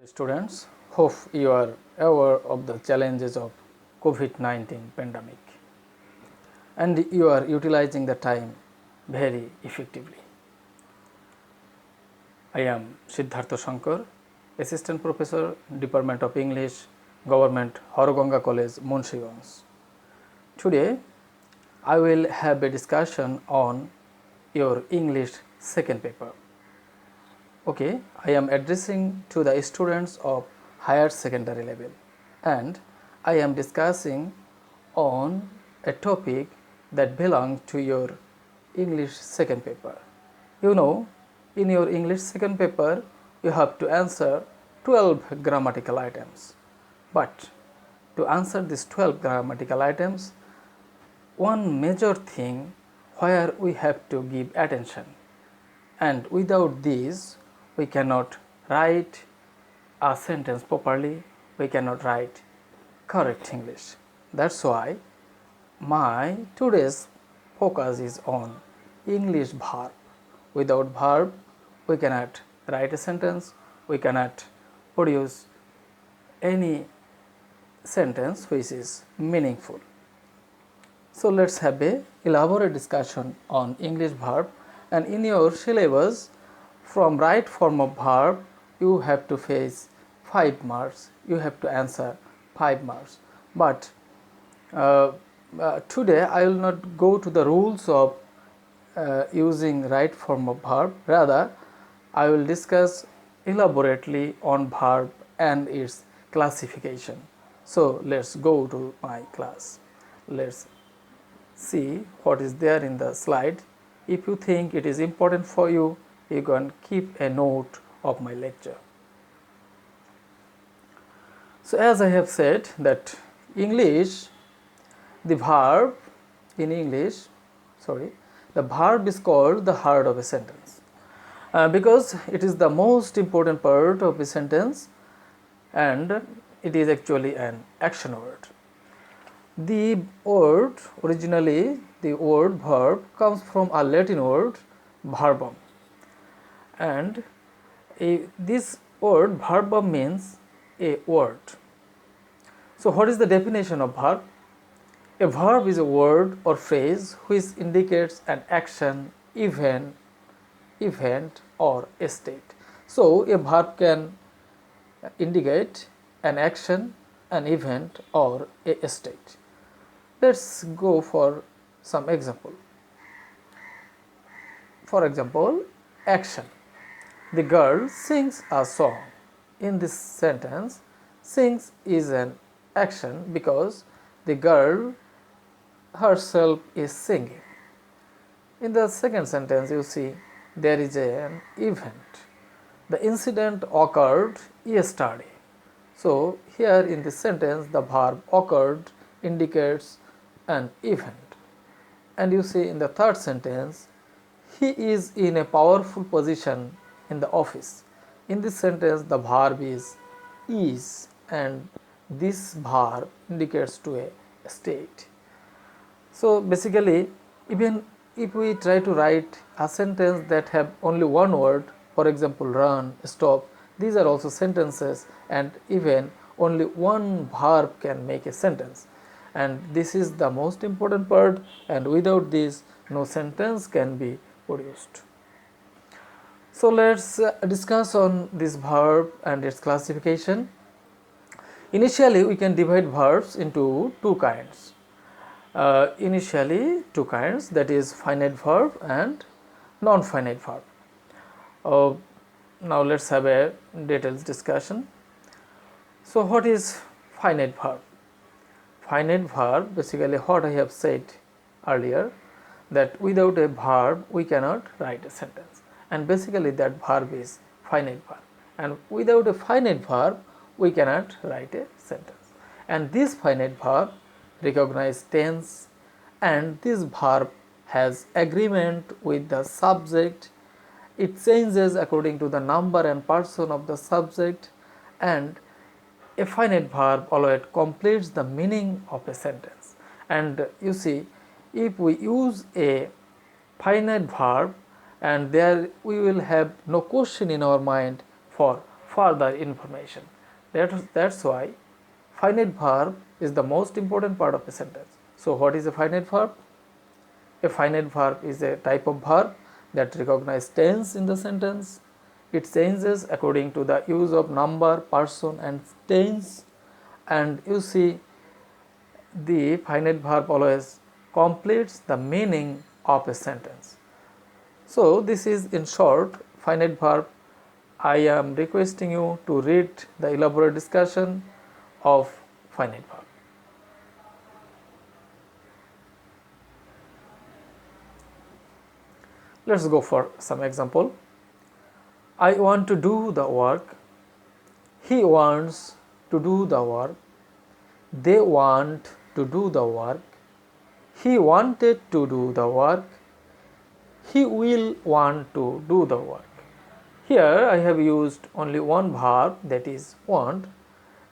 Students, hope you are aware of the challenges of COVID-19 pandemic and you are utilizing the time very effectively. I am Siddhartha Shankar, Assistant Professor, Department of English, Government, Horoganga College, Munshiganj. Today, I will have a discussion on your English second paper. Okay, I am addressing to the students of higher secondary level and I am discussing on a topic that belongs to your English second paper. You know, in your English second paper, you have to answer 12 grammatical items. But to answer these 12 grammatical items, one major thing where we have to give attention, and without these we cannot write a sentence properly, we cannot write correct English. That's why my today's focus is on English verb. Without verb we cannot write a sentence, we cannot produce any sentence which is meaningful. So let's have a elaborate discussion on English verb, and in your syllabus from right form of verb you have to face 5 marks, you have to answer 5 marks. But today I will not go to the rules of using right form of verb, rather I will discuss elaborately on verb and its classification. So let's go to my class. Let's see what is there in the slide. If you think it is important for you, you can keep a note of my lecture. So as I have said that English, the verb in English, the verb is called the heart of a sentence because it is the most important part of a sentence and it is actually an action word. The word originally, the word verb comes from a Latin word verbum, and this word verbum means a word. So what is the definition of verb? A verb is a word or phrase which indicates an action, event or a state. So a verb can indicate an action, an event or a state. Let's go for some example. For example, action. The girl sings a song. In this sentence, sings is an action because the girl herself is singing. In the second sentence, you see there is an event. The incident occurred yesterday. So here in this sentence, the verb occurred indicates an event. And you see in the third sentence, he is in a powerful position in the office. In this sentence, the verb is and this verb indicates to a state. So basically, even if we try to write a sentence that have only one word, for example run, stop, these are also sentences, and even only one verb can make a sentence, and this is the most important part, and without this no sentence can be produced. So let's discuss on this verb and its classification. Initially we can divide verbs into two kinds. That is finite verb and non-finite verb. Now let's have a detailed discussion. So what is finite verb? Finite verb, basically what I have said earlier, that without a verb we cannot write a sentence, and basically that verb is finite verb, and without a finite verb we cannot write a sentence. And this finite verb recognize tense, and this verb has agreement with the subject. It changes according to the number and person of the subject, and a finite verb always completes the meaning of a sentence. And you see, if we use a finite verb, and there we will have no question in our mind for further information. That's why finite verb is the most important part of a sentence. So what is a finite verb? A finite verb is a type of verb that recognizes tense in the sentence. It changes according to the use of number, person and tense. And you see, the finite verb always completes the meaning of a sentence. So this is in short finite verb. I am requesting you to read the elaborate discussion of finite verb. Let's go for some example. I want to do the work. He wants to do the work. They want to do the work. He wanted to do the work. He will want to do the work. Here I have used only one verb, that is want,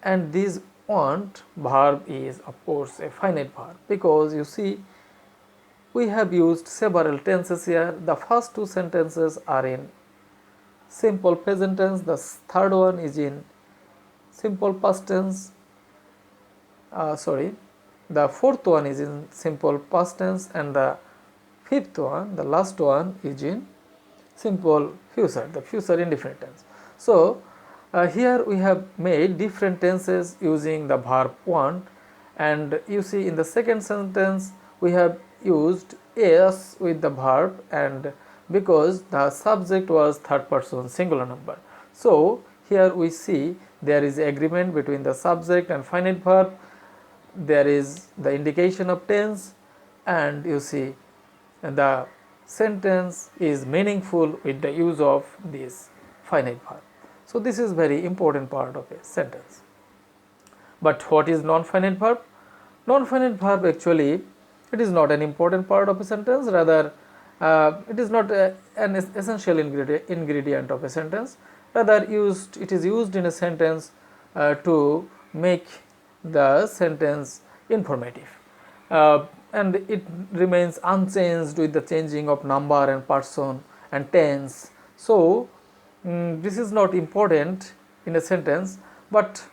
and this want verb is of course a finite verb, because you see we have used several tenses here. The first two sentences are in simple present tense, the third one is in simple past tense, the fourth one is in simple past tense, and the fifth one, the last one, is in simple future, the future indefinite tense. So here we have made different tenses using the verb want, and you see in the second sentence we have used s with the verb, and because the subject was third person singular number. So here we see there is agreement between the subject and finite verb, there is the indication of tense, and you see the sentence is meaningful with the use of this finite verb. So this is very important part of a sentence. But what is non-finite verb? Non-finite verb actually it is not an important part of a sentence, rather it is not an essential ingredient of a sentence, rather it is used in a sentence to make the sentence informative, and it remains unchanged with the changing of number and person and tense. So this is not important in a sentence, but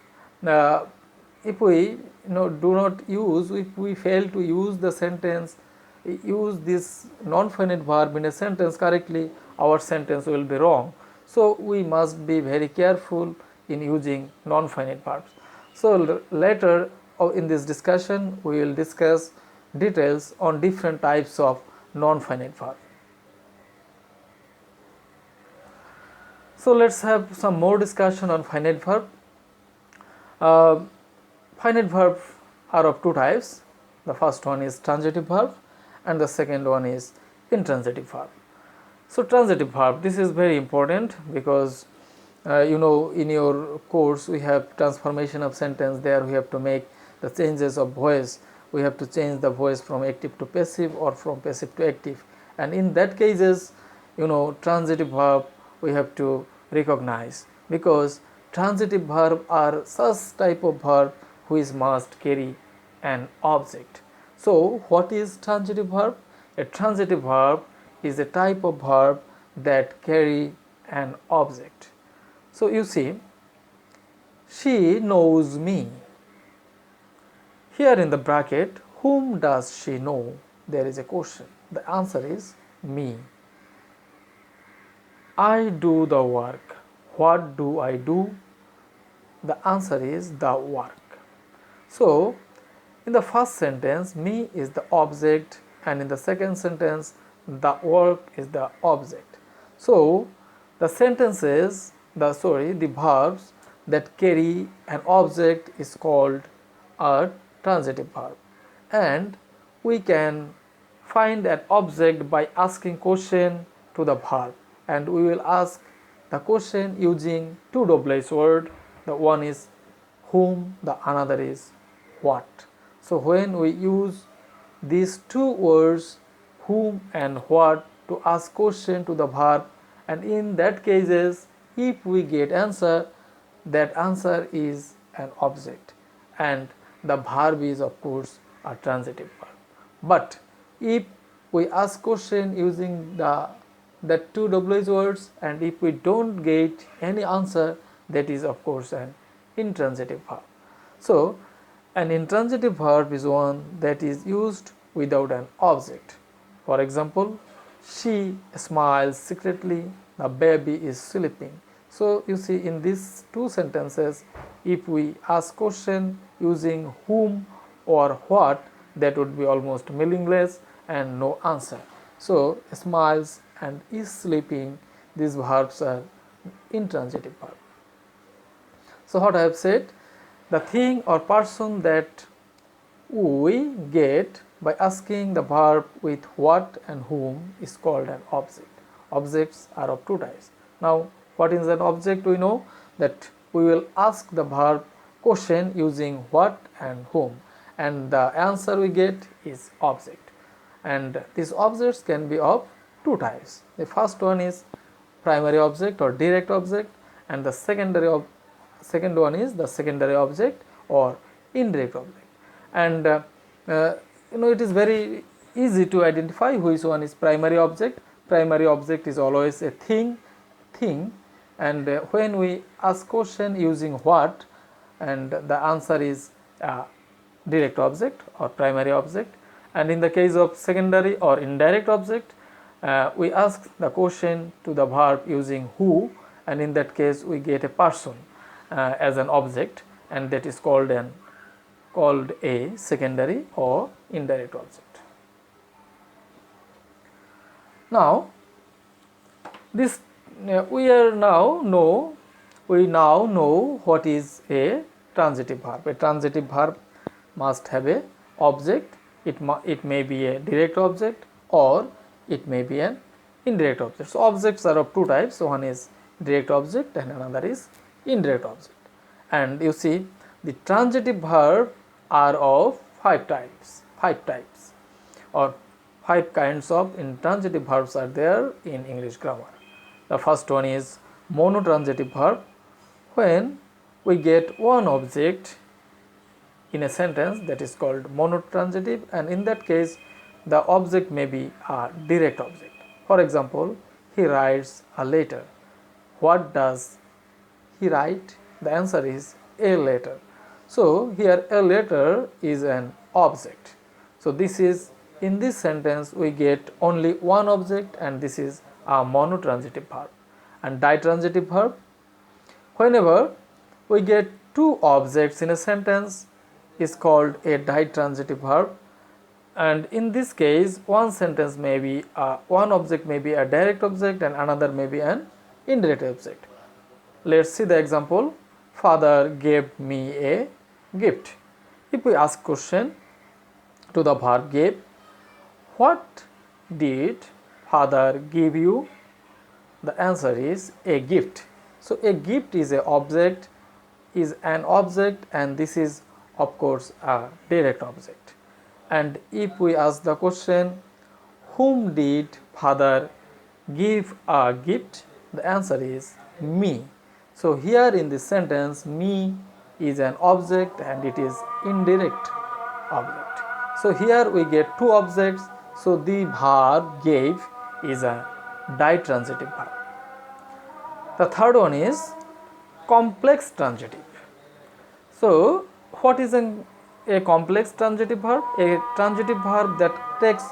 if we do not use, if we fail to use the sentence, use this non-finite verb in a sentence correctly, our sentence will be wrong. So we must be very careful in using non-finite verbs. So later in this discussion we will discuss details on different types of non-finite verb. So let's have some more discussion on finite verb. Finite verbs are of two types. The first one is transitive verb and the second one is intransitive verb. So transitive verb, this is very important because in your course we have transformation of sentence. There we have to make the changes of voice. We have to change the voice from active to passive or from passive to active, and in that cases transitive verb we have to recognize, because transitive verb are such type of verb which must carry an object. So what is transitive verb? A transitive verb is a type of verb that carry an object. So you see, she knows me. Here in the bracket, whom does she know? There is a question. The answer is me. I do the work. What do I do? The answer is the work. So in the first sentence, me is the object, and in the second sentence, the work is the object. So the sentences, the verbs that carry an object is called a transitive verb, and we can find an object by asking question to the verb, and we will ask the question using two double-edged words. The one is whom, the another is what. So when we use these two words, whom and what, to ask question to the verb, and in that cases if we get answer, that answer is an object and the verb is of course a transitive verb. But if we ask question using the two double-edged words, and if we don't get any answer, that is of course an intransitive verb. So an intransitive verb is one that is used without an object. For example, she smiles secretly, the baby is sleeping. So you see, in these two sentences, if we ask question using whom or what, that would be almost meaningless and no answer. So smiles and is sleeping, these verbs are intransitive verb. So what I have said, the thing or person that we get by asking the verb with what and whom is called an object. Objects are of two types. Now what is an object? We know that we will ask the verb question using what and whom, and the answer we get is object. And these objects can be of two types. The first one is primary object or direct object, and the second one is the secondary object or indirect object. And it is very easy to identify which one is primary object. Primary object is always a thing, and when we ask question using what, and the answer is direct object or primary object. And in the case of secondary or indirect object, we ask the question to the verb using who, and in that case we get a person as an object, and that is called a secondary or indirect object. Now this we now know what is a transitive verb. A transitive verb must have a object. It may be a direct object or it may be an indirect object. So objects are of two types. So one is direct object and another is indirect object. And you see, the transitive verb are of five types or five kinds of intransitive verbs are there in English grammar. The first one is monotransitive verb, when we get one object in a sentence, that is called monotransitive, and in that case the object may be a direct object. For example, he writes a letter. What does he write? The answer is a letter. So here a letter is an object. So this is, in this sentence we get only one object, and this is a monotransitive verb. And ditransitive verb, whenever we get two objects in a sentence, is called a ditransitive verb. And in this case, one sentence may be one object may be a direct object and another may be an indirect object. Let's see the example. Father gave me a gift. If we ask question to the verb gave, what did father give you? The answer is a gift. So a gift is an object, and this is of course a direct object. And if we ask the question, whom did father give a gift? The answer is me. So here in this sentence, me is an object and it is indirect object. So here we get two objects, so the verb gave is a ditransitive verb. The third one is complex transitive. So what is a complex transitive verb? A transitive verb that takes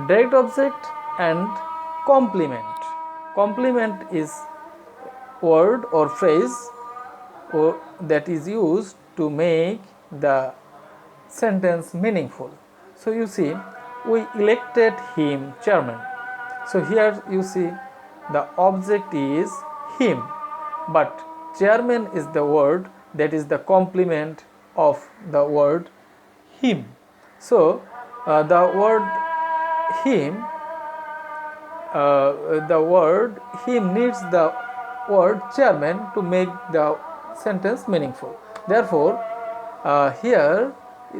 direct object and complement. Complement is word or phrase that is used to make the sentence meaningful. So you see, we elected him chairman. So here you see the object is him, but chairman is the word that is the complement of the word him. So the word him needs the word chairman to make the sentence meaningful. Therefore here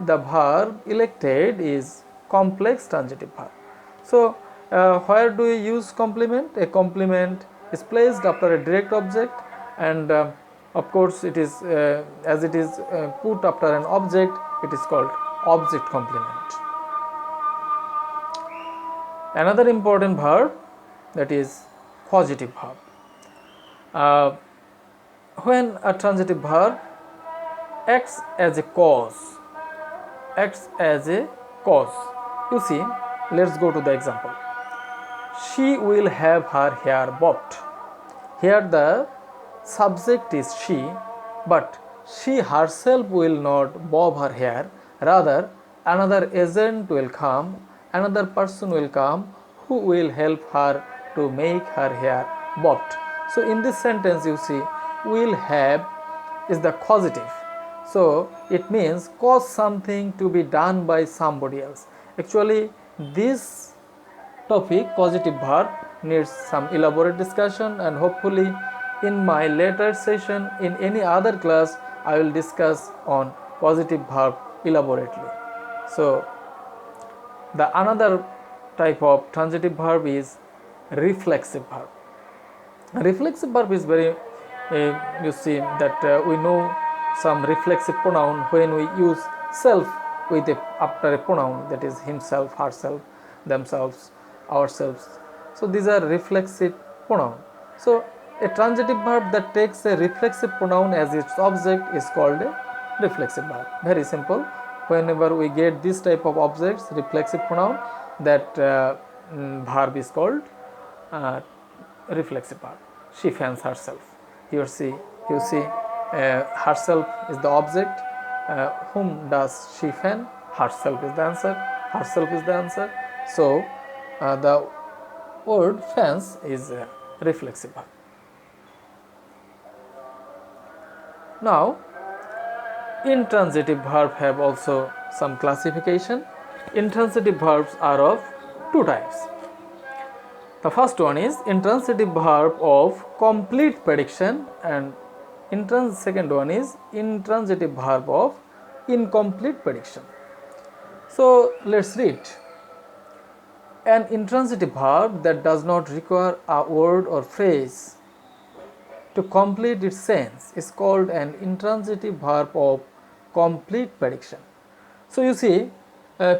the verb elected is complex transitive verb. So where do we use complement? A complement is placed after a direct object, and of course it is as it is put after an object, it is called object complement. Another important verb, that is causative verb. when a transitive verb acts as a cause, you see, let's go to the example. She will have her hair bobbed. Here the subject is she, but she herself will not bob her hair. Rather, another agent will come, another person will come who will help her to make her hair bobbed. So in this sentence you see, will have is the causative. So it means cause something to be done by somebody else. Actually, this topic, causative verb, needs some elaborate discussion, and hopefully in my later session in any other class I will discuss on causative verb elaborately. So the another type of transitive verb is reflexive verb. Reflexive verb is very you see that we know some reflexive pronoun when we use self with after a pronoun, that is himself, herself, themselves, ourselves. So these are reflexive pronoun. So a transitive verb that takes a reflexive pronoun as its object is called a reflexive verb. Very simple. Whenever we get this type of objects, reflexive pronoun, that verb is called reflexive verb. She fans herself. You see, herself is the object. Whom does she fan? Herself is the answer. Herself is the answer. So the word fans is reflexive verb. Now, intransitive verb have also some classification. Intransitive verbs are of two types. The first one is intransitive verb of complete prediction, and second one is intransitive verb of incomplete prediction. So let's read. An intransitive verb that does not require a word or phrase to complete its sense is called an intransitive verb of complete prediction. So you see,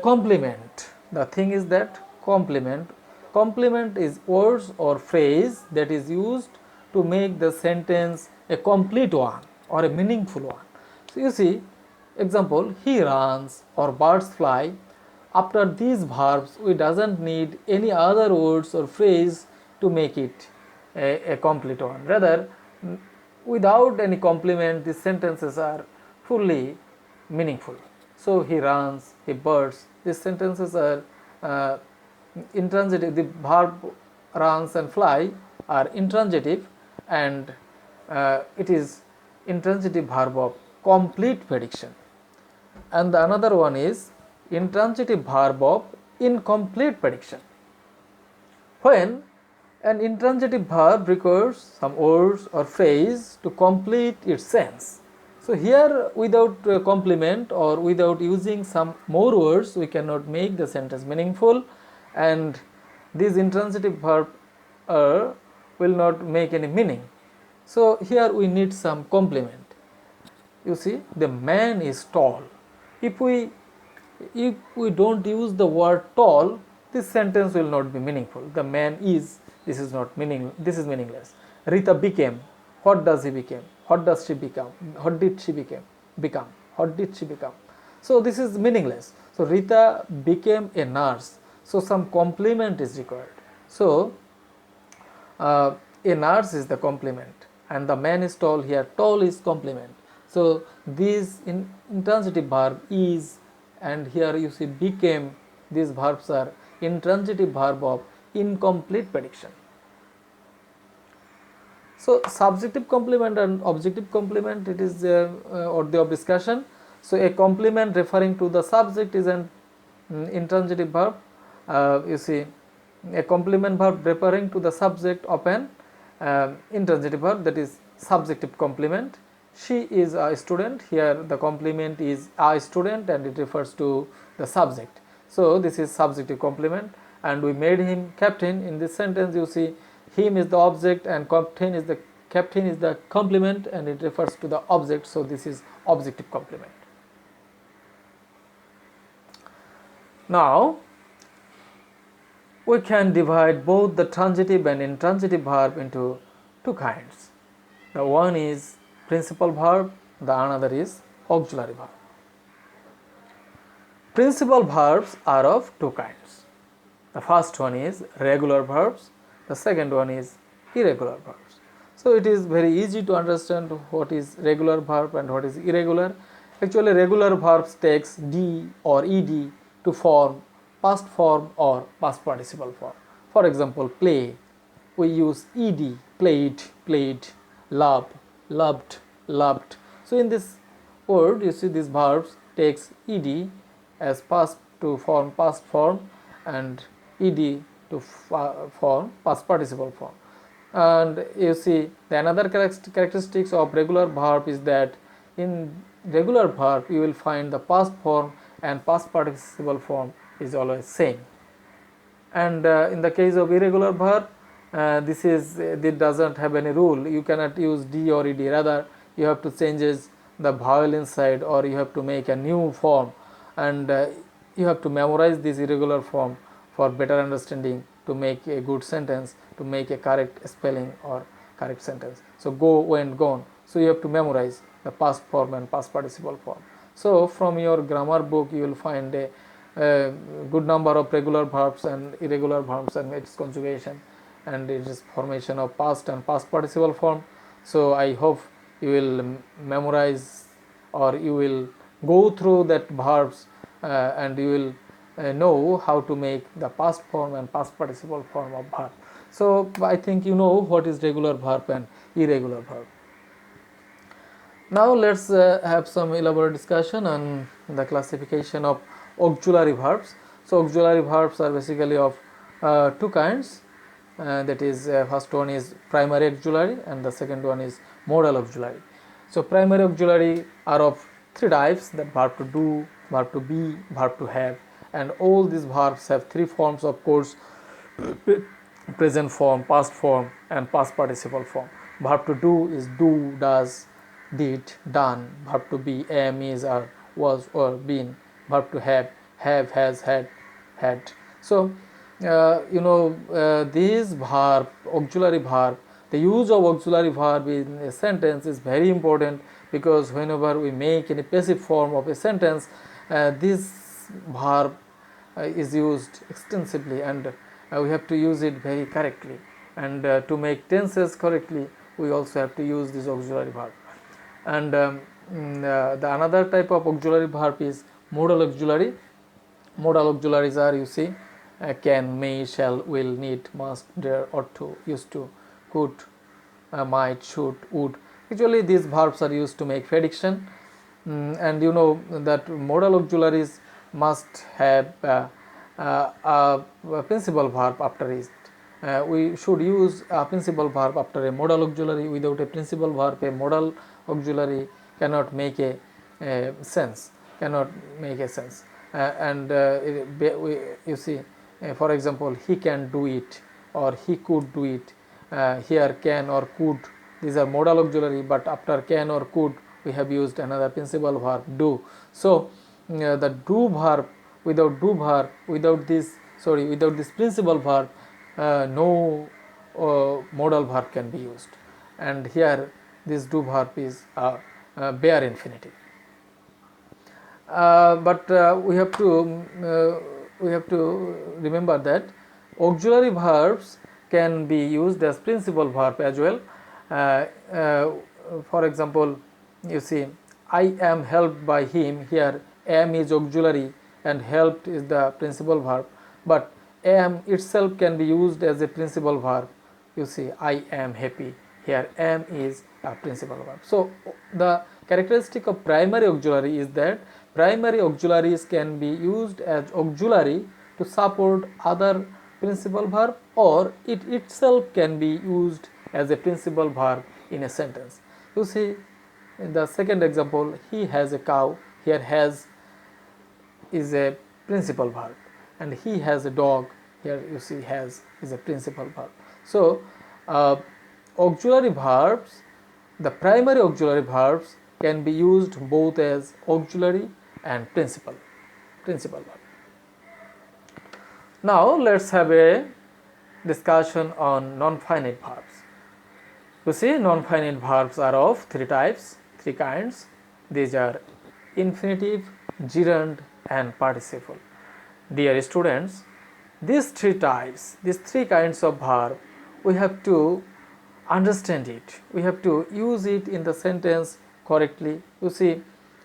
complement. The thing is that complement is words or phrase that is used to make the sentence a complete one or a meaningful one. So you see, example, he runs or birds fly. After these verbs, we doesn't need any other words or phrase to make it a complete one. Rather, without any complement, these sentences are fully meaningful. So he runs, he birds. These sentences are intransitive. The verb runs and fly are intransitive, and it is intransitive verb of complete prediction. And the another one is intransitive verb of incomplete prediction. When an intransitive verb requires some words or phrase to complete its sense. So here, without complement or without using some more words, we cannot make the sentence meaningful, and these intransitive verb will not make any meaning. So here we need some complement. You see, the man is tall. If we don't use the word tall, this sentence will not be meaningful. The man is, this is meaningless. Rita became. What does he become? What does she become? What did she become? What did she become? So this is meaningless. So Rita became a nurse. So some complement is required. So a nurse is the complement, and the man is tall. Here tall is complement. So these intransitive verb is, and here you see became, these verbs are intransitive verb of incomplete prediction. So subjective complement and objective complement, it is worthy of discussion. So a complement referring to the subject is an intransitive verb. You see, a complement verb referring to the subject of an intransitive verb, that is subjective complement. She is a student. Here the complement is a student and it refers to the subject. So this is subjective complement, and we made him captain. In this sentence you see, him is the object and captain is the complement, and it refers to the object. So this is objective complement. Now we can divide both the transitive and intransitive verb into two kinds. The one is principal verb, the another is auxiliary verb. Principal verbs are of two kinds. The first one is regular verbs, the second one is irregular verbs. So it is very easy to understand what is regular verb and what is irregular. Actually, regular verbs takes d or ed to form past form or past participle form. For example, play, we use ed, played, played, love, loved, loved. So in this word, you see these verbs takes ed as past to form past form and ed to form past participle form. And you see the another characteristics of regular verb is that in regular verb you will find the past form and past participle form is always same. And in the case of irregular verb, this doesn't have any rule. You cannot use d or ed, rather you have to change the vowel inside, or you have to make a new form, and you have to memorize this irregular form for better understanding, to make a good sentence, to make a correct spelling or correct sentence. So go, went, gone. So you have to memorize the past form and past participle form. So from your grammar book you will find a good number of regular verbs and irregular verbs and its conjugation, and it is formation of past and past participle form. So I hope you will memorize, or you will go through that verbs and you will know how to make the past form and past participle form of verb. So I think you know what is regular verb and irregular verb. Now let's have some elaborate discussion on the classification of auxiliary verbs. So auxiliary verbs are basically of two kinds, that is first one is primary auxiliary and the second one is modal auxiliary. So primary auxiliary are of three types, that verb to do, verb to be, verb to have, and all these verbs have three forms of course: present form, past form and past participle form. Verb to do is do, does, did, done. Verb to be am, is, are, was or been. Verb to have has, had, had. So these verb, auxiliary verb, the use of auxiliary verb in a sentence is very important, because whenever we make any passive form of a sentence, this verb is used extensively, and we have to use it very correctly, and to make tenses correctly we also have to use this auxiliary verb. And the another type of auxiliary verb is modal auxiliary. Modal auxiliaries are, you see, can, may, shall, will, need, must, dare, ought to, used to, could, might, should, would. Actually these verbs are used to make prediction, and you know that modal auxiliaries must have a principal verb after it. We should use a principal verb after a modal auxiliary. Without a principal verb, a modal auxiliary cannot make a sense, you see, for example, he can do it or he could do it. Here can or could, these are modal auxiliary, but after can or could we have used another principal verb, do. So the do verb, without this principal verb, no modal verb can be used, and here this do verb is bare infinitive. But we have to remember that auxiliary verbs can be used as principal verb as well. For example, you see, I am helped by him. Here am is auxiliary and helped is the principal verb, but am itself can be used as a principal verb. You see, I am happy. Here am is a principal verb. So the characteristic of primary auxiliary is that primary auxiliaries can be used as auxiliary to support other principal verb, or it itself can be used as a principal verb in a sentence. You see, in the second example, he has a cow. Here has is a principal verb, and he has a dog. Here you see has is a principal verb. So auxiliary verbs, the primary auxiliary verbs can be used both as auxiliary and principal verb. Now let's have a discussion on non-finite verbs. You see, non-finite verbs are of three kinds. These are infinitive, gerund, and participle. Dear students, these three kinds of verb, we have to understand it. We have to use it in the sentence correctly. You see,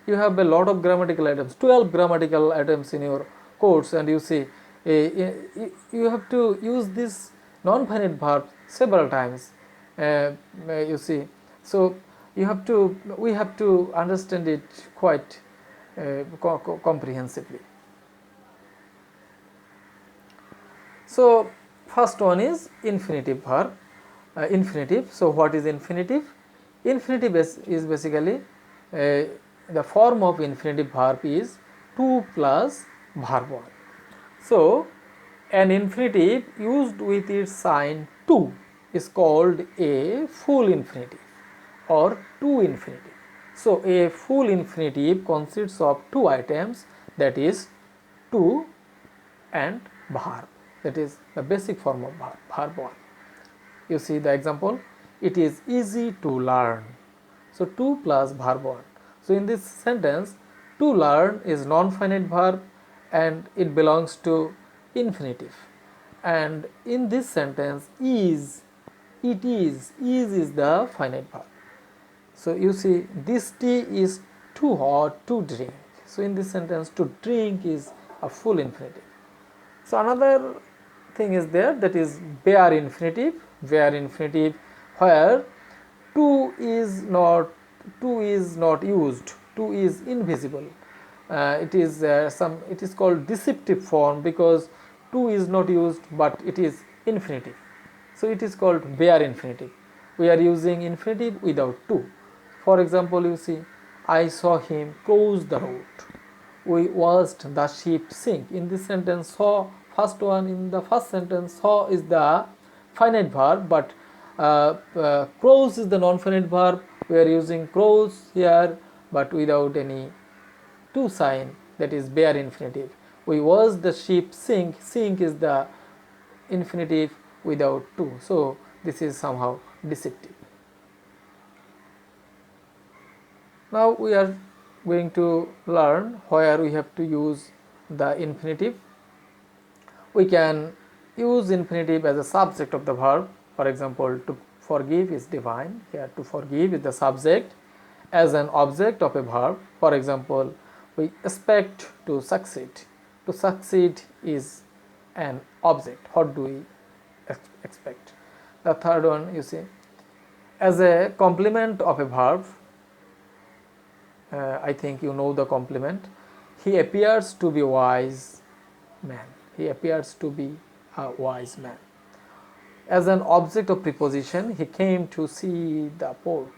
you have a lot of grammatical items, 12 grammatical items in your course, and you see, you have to use this non-finite verb several times. You see, so we have to understand it quite comprehensively. So first one is infinitive verb. Infinitive. So what is infinitive? Infinitive is basically the form of infinitive verb is to plus verb 1. So an infinitive used with its sign to is called a full infinitive or to infinitive. So a full infinitive consists of two items, that is to and verb. That is the basic form of verb 1. You see the example, it is easy to learn. So to plus verb 1. So in this sentence, to learn is non-finite verb and it belongs to infinitive. And in this sentence, is the finite verb. So you see, this tea is too hot to drink. So in this sentence, to drink is a full infinitive. So another thing is there, that is bare infinitive. Bare infinitive, where to is not used, to is invisible. It is called deceptive form because to is not used but it is infinitive. So it is called bare infinitive. We are using infinitive without to. For example, you see, I saw him cross the road. We watched the ship sink. In this sentence, saw, first one, in the first sentence, saw is the finite verb, but cross is the non-finite verb. We are using cross here but without any to sign, that is bare infinitive. We watched the ship sink. Sink is the infinitive without to. So this is somehow deceptive. Now we are going to learn where we have to use the infinitive. We can use infinitive as a subject of the verb. For example, to forgive is divine. Here to forgive is the subject. As an object of a verb, for example, we expect to succeed. To succeed is an object. What do we expect? The third one, you see, as a complement of a verb, I think you know the complement. He appears to be a wise man. He appears to be a wise man. As an object of preposition, he came to see the port.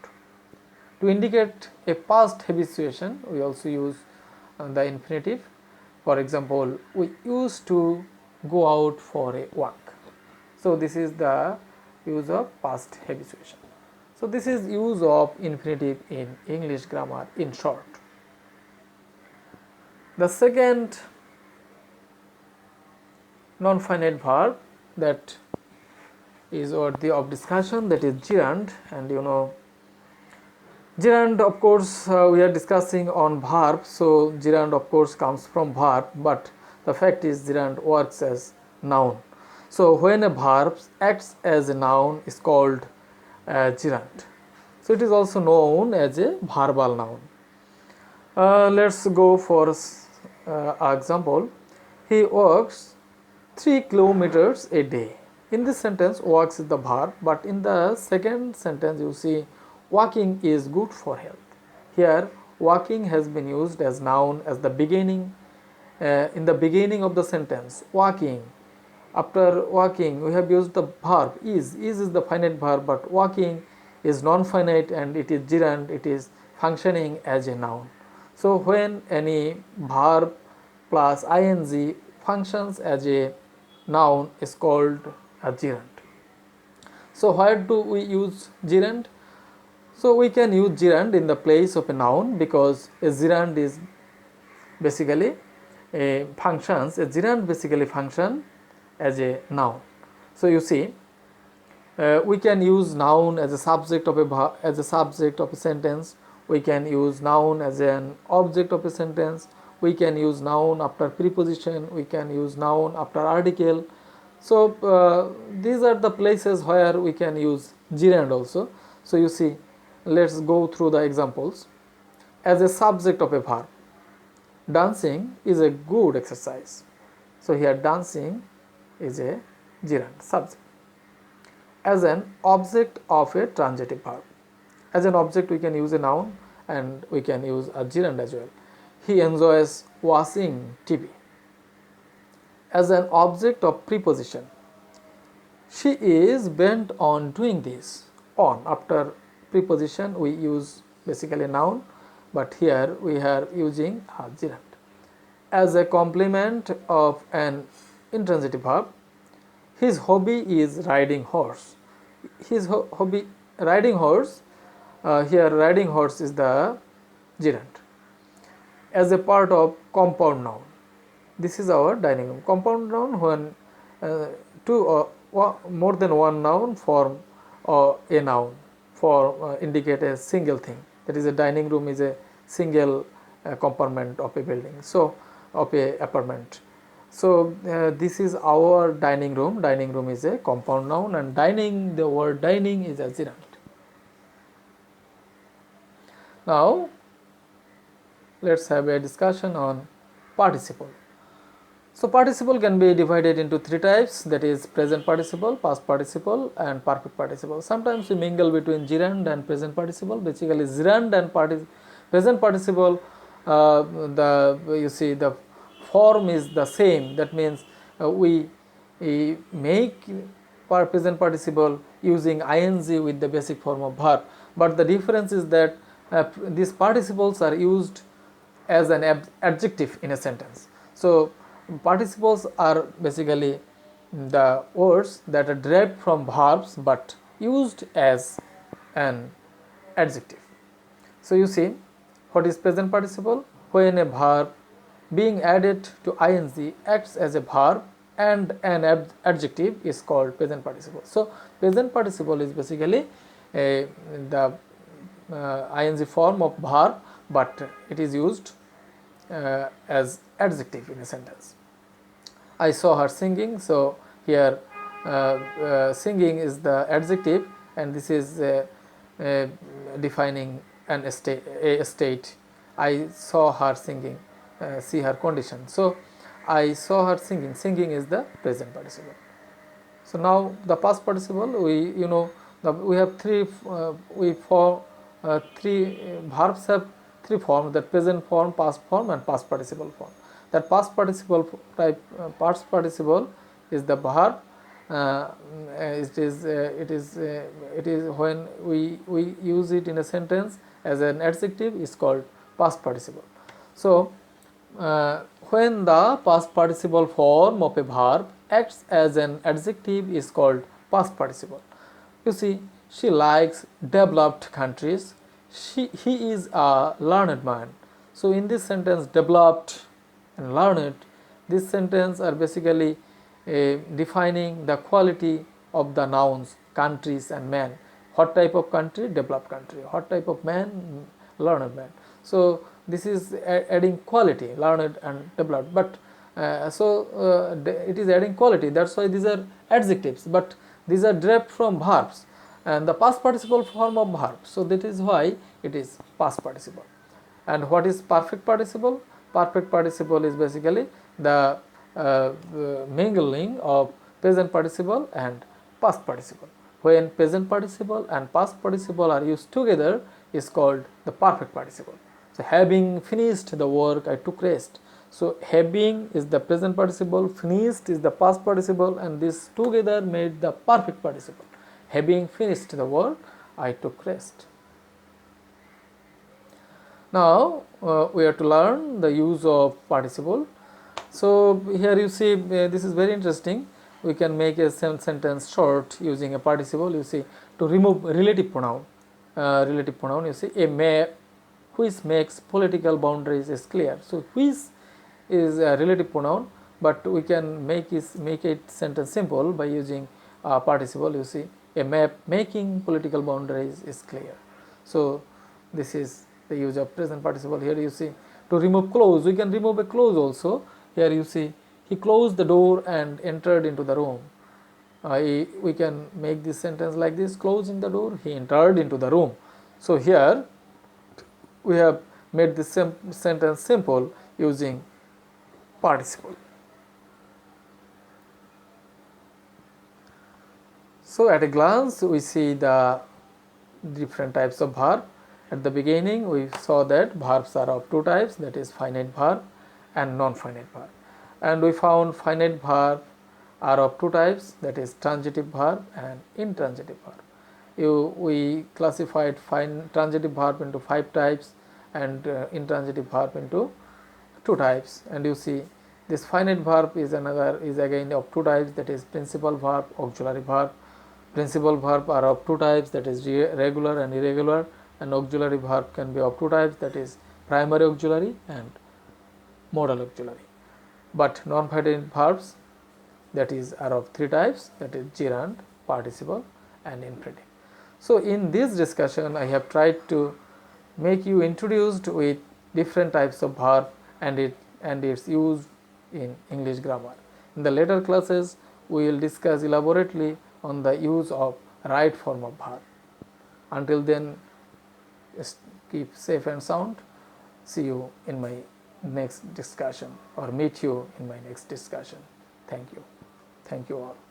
To indicate a past habituation, we also use the infinitive. For example, we used to go out for a walk. So this is the use of past habituation. So this is use of infinitive in English grammar in short. The second non-finite verb that is worthy of discussion, that is gerund. And you know, gerund, of course, we are discussing on verb, so gerund of course comes from verb, but the fact is gerund works as noun. So when a verb acts as a noun is called gerund. So it is also known as a verbal noun. Let's go for example. He walks 3 kilometers a day. In this sentence, walks is the verb, but in the second sentence you see walking is good for health. Here walking has been used as noun as the beginning, in the beginning of the sentence, walking. After walking we have used the verb is the finite verb, but walking is non-finite and it is gerund, it is functioning as a noun. So when any verb plus ing functions as a noun is called a gerund. So where do we use gerund? So we can use gerund in the place of a noun because a gerund is basically a gerund basically function as a noun. So you see, We can use noun as a subject of a sentence. We can use noun as an object of a sentence. We can use noun after preposition. We can use noun after article. So these are the places where we can use gerund also. So you see, let's go through the examples. As a subject of a verb, dancing is a good exercise. So here dancing is a gerund subject. As an object of a transitive verb, as an object we can use a noun and we can use a gerund as well. He enjoys watching TV. As an object of preposition, she is bent on doing this. On, after preposition we use basically noun, but here we are using a gerund. As a complement of an intransitive verb, his hobby is riding horse. His hobby riding horse, here riding horse is the gerund. As a part of compound noun, this is our dining room. Compound noun, when two or more than one noun form a noun for indicate a single thing. That is, a dining room is a single compartment of a building, so of a apartment. So this is our dining room. Dining room is a compound noun, and dining, the word dining is a gerund. Now let's have a discussion on participle. So participle can be divided into three types, that is present participle, past participle and perfect participle. Sometimes we mingle between gerund and present participle. Basically gerund and present participle, you see the form is the same. That means we make present participle using ing with the basic form of verb, but the difference is that these participles are used as an adjective in a sentence. So participles are basically the words that are derived from verbs but used as an adjective. So you see, what is present participle? When a verb being added to ing acts as a verb and an adjective is called present participle. So present participle is basically the ing form of verb, but it is used as adjective in a sentence. I saw her singing. So here singing is the adjective, and this is defining a state. I saw her singing, see her condition. So I saw her singing. Singing is the present participle. So now the past participle, we have three verbs have three forms: the present form, past form, and past participle form. That past participle type, past participle is the verb. It is when we use it in a sentence as an adjective is called past participle. So when the past participle form of a verb acts as an adjective is called past participle. You see, she likes developed countries. He is a learned man. So in this sentence, developed and learned, this sentence are basically defining the quality of the nouns countries and man. What type of country? Developed country. What type of man? Learned man. So this is adding quality, learned and developed, but it is adding quality. That's why these are adjectives, but these are derived from verbs and the past participle form of verb. So that is why it is past participle. And what is perfect participle? Perfect participle is basically the mingling of present participle and past participle. When present participle and past participle are used together is called the perfect participle. So having finished the work, I took rest. So having is the present participle, finished is the past participle, and this together made the perfect participle. Having finished the work, I took rest. Now we are to learn the use of participle. So here you see, this is very interesting. We can make a sentence short using a participle. You see, to remove relative pronoun. You see, a map which makes political boundaries is clear. So which is a relative pronoun, but we can make it sentence simple by using a participle. You see, a map making political boundaries is clear. So this is the use of present participle. Here you see, to remove close, we can remove a close also. Here you see, he closed the door and entered into the room. We can make this sentence like this: closing the door, he entered into the room. So here we have made this sentence simple using participle. So at a glance we see the different types of verb. At the beginning we saw that verbs are of two types, that is finite verb and non-finite verb, and we found finite verb are of two types, that is transitive verb and intransitive verb. We classified transitive verb into 5 types and intransitive verb into 2 types, and you see this finite verb is again of 2 types, that is principal verb, auxiliary verb. Principal verb are of 2 types, that is regular and irregular, and auxiliary verb can be of 2 types, that is primary auxiliary and modal auxiliary. But non-finite verbs, that is, are of 3 types, that is gerund, participle and infinitive. So in this discussion I have tried to make you introduced with different types of verb and its use in English grammar. In the later classes we will discuss elaborately on the use of right form of verb. Until then, keep safe and sound. See you in my next discussion, or meet you in my next discussion. Thank you. Thank you all.